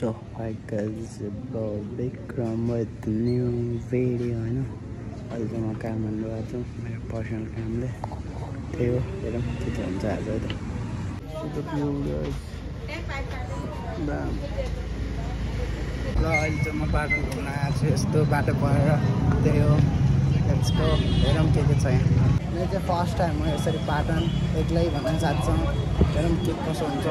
So hi guys, Vikram with new video हैन अहिले चाहिँ म काम गर्नु गएको छु मेरो पर्सनल कामले त्यही हो हेरौँ के के हुन्छ आज त ल अहिले चाहिँ म बाटो घुम्न आएको छु यस्तो बाटो परेर त्यही हो लेट्स गो हेरौँ के छ यहाँ मेरो चाहिँ फर्स्ट टाइम हो यसरी पाटन एक्लै भन्ने साथसँग हेरौँ के कसो हुन्छ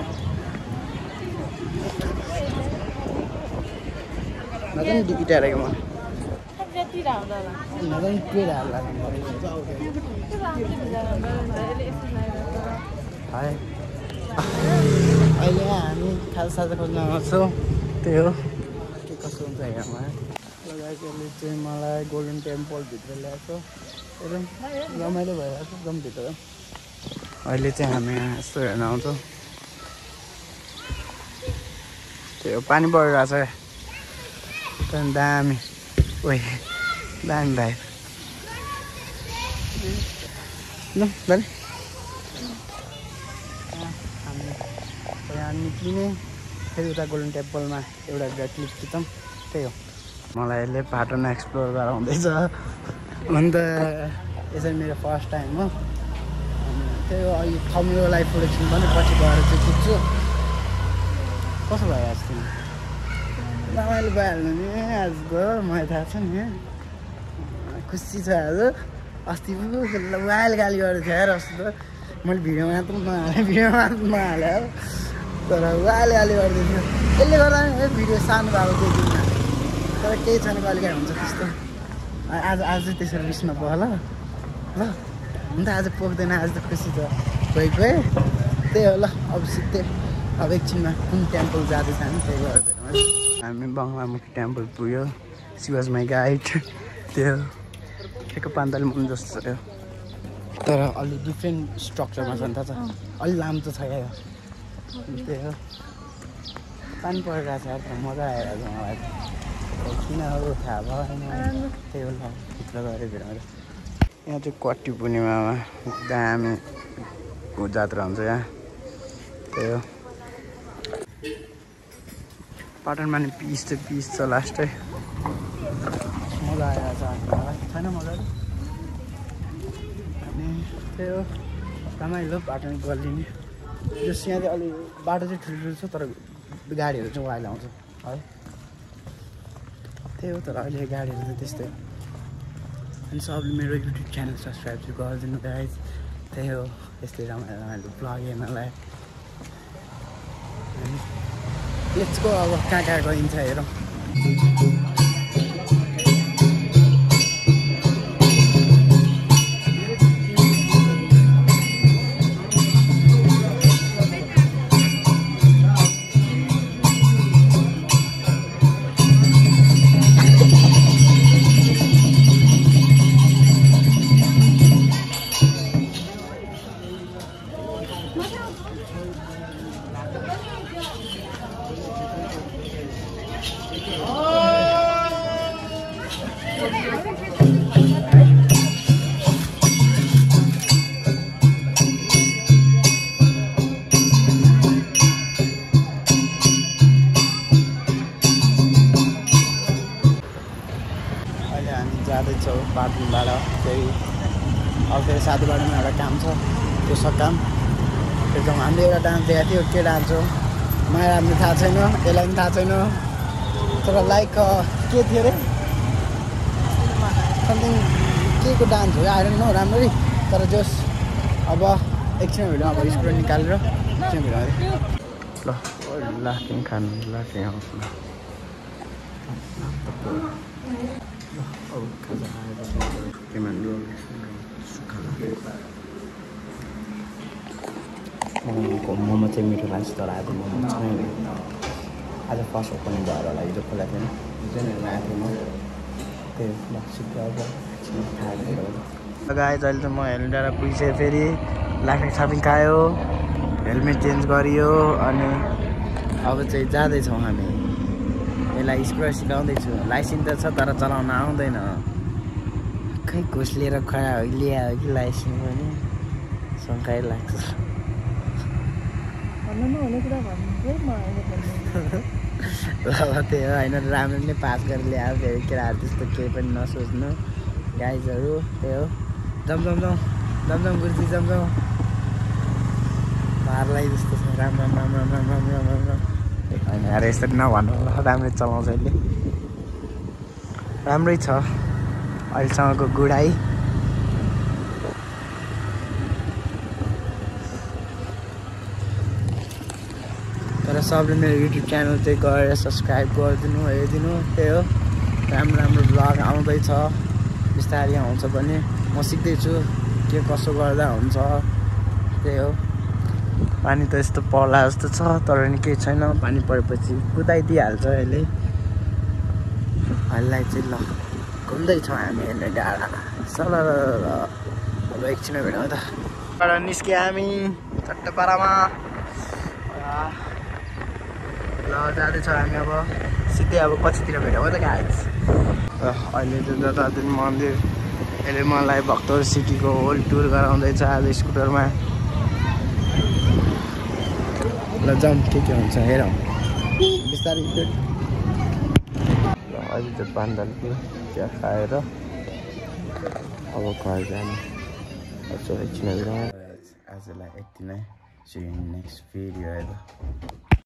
नजन टिकट आएको म नजन के हाल्ला हाय अहिले हामी खाजासाजा खोज्न आउँछौँ त्यही हो के कसो हुन्छ यहाँमा लगाएकोले चाहिँ मलाई गोल्डन टेम्पल भित्र ल्याएको एकदम रमाइलो भइरहेको छ एकदम भित्र अहिले चाहिँ हामी यहाँ यस्तो हेर्न आउँछौँ त्यही हो पानी परिरहेको छ दामी ओइ दामी भाइ ल भाइ हामी यहाँ निक्लिने फेरि उता गोल्डन टेम्पलमा एउटा क्लिप खिचौँ त्यही हो मलाई यसले पाटन एक्सप्लोर गराउँदैछ अन्त यसरी मेरो फर्स्ट टाइम हो त्यही हो अहिले थम्यो लाइभ प्रोडक्सन पनि पछि गएर चाहिँ खिच्छु कसो भइरहेको छ रमाइलो भइहाल्नु नि आजको मलाई थाहा छ नि खुसी छ आज अस्ति वाइल गाली गरेको थियो यार अस्ति त मैले भिडियो मात्र नहालेँ तर वाइल गाली गर्दै थियो त्यसले गर्दा भिडियो सानो भएको देखिन्न तर केही छैन कहिलेकाहीँ हुन्छ त्यस्तो आज त्यसरी रिस नपो ल हुन त आज पोख्दैन आज त खुसी छ गए त्यही हो ल अब सिक्दै अब एकछिनमा कुन टेम्पल जाँदैछ हामी त्यही गर्दैन हामी बङ्गलामुखी टेम्पल पुग्यो सी वाज माई गाइड त्यो ठिक्क पान्तले मन जस्तो छ तर अलि डिफ्रेन्ट स्ट्रक्चरमा छ नि त अलि लामो त छ यो त्यही हो पानी परिरहेको छ यार मजा आइरहेको छ मलाई किन हो थाहा भएन त्यही हो ल भित्र गएर भिडमा यहाँ चाहिँ कट्टी पूर्णिमामा दामी जात्रा हुन्छ यहाँ त्यही हो पाटनमा नि पिस छ लास्टै मजा आइरहेको छ मलाई छैन मजा अनि त्यही हो रमाइलो पाटन गल्ली जस यहाँ चाहिँ अलि बाटो चाहिँ ठुल्ठुलो छ तर गाडीहरू चाहिँ वाइल आउँछ है त्यही हो तर अहिले गाडीहरू चाहिँ त्यस्तै अनि सबले मेरो युट्युब च्यानल सब्सक्राइब चाहिँ गरिदिनु गाइज त्यही हो यस्तै रमाइलो भ्लग हेर्नलाई लेट्स गो अब कहाँ गइन्छ हेरौँ जाँदैछौँ पाटनबाट फेरि अब फेरि साथीबाटमा एउटा काम छ त्यो सकाम फेरि जाउँ हामीले एउटा डान्स दिएको थियो के डान्स हो मलाई राम्रो थाहा छैन यसलाई पनि थाहा छैन तर लाइक के थियो अरे समथिङ के को डान्स हो आएर न राम्ररी तर जस अब एकछिन भिडियो अब स्कुल निकालेर एकछिन भिडियो ल लाफिङ खानु लाफिङ आउँछ मोमो चाहिँ मिठो लाग्छ तर आज मोमो छैन आज फर्स्ट ओपनिङ भएर होला हिजो खोला थिएन हिजो नै आएको थिएँ म त्यही गाइज अहिले चाहिँ म हेल्मेट डाँडा पुगिसकेँ फेरि लाफिङ साफिङ खायो हेलमेट चेन्ज गरियो अनि अब चाहिँ जाँदैछौँ हामी यसलाई स्कुटर सिकाउँदैछु लाइसेन्स त छ तर चलाउन आउँदैन खै घुस लिएर खडा ल्यायो कि लाइसेन्स पनि शङ्कै लाग्छ ल त्यही हो होइन राम्रो नै पास गरेर ल्यायो फेरि केटाहरू त्यस्तो केही पनि नसोच्नु गाइजहरू त्यही हो जम गुरुजी जम पारलाई जस्तो छ राम्रो होइन यार यसरी नभन्नु राम्रै चलाउँछ अहिले राम्रै छ अहिलेसम्मको गुडाई तर सबले मेरो युट्युब च्यानल चाहिँ गएर सब्सक्राइब गरिदिनु हेरिदिनु त्यही हो राम्रो भ्लग आउँदैछ बिस्तारै आउँछ भने म सिक्दैछु के कसो गर्दा हुन्छ त्यही हो पानी त यस्तो पर्ला जस्तो छ तर नि केही छैन पानी परेपछि कुदाइदिइहाल्छ अहिले अहिले चाहिँ ल घुम्दैछौँ हामी अहिले डाँडा अब एकछिनमा भेटौँ त निस्क्यो हामी चट्टपाडामा ल जाँदैछौँ हामी अब सिधै अब पछितिर भेटौँ त गाइस अहिले चाहिँ जताततै मन्दिर यसले मलाई भक्तपुर सिटीको होल टुर गराउँदैछ आज स्कुटरमा ल जाउँ के हुन्छ हेरौँ बिस्तारै ल अहिले चाहिँ बान्दरको चिया खाएर अब घर जाने एकछिन आजलाई यति नै नेक्स्ट भिडियो हेर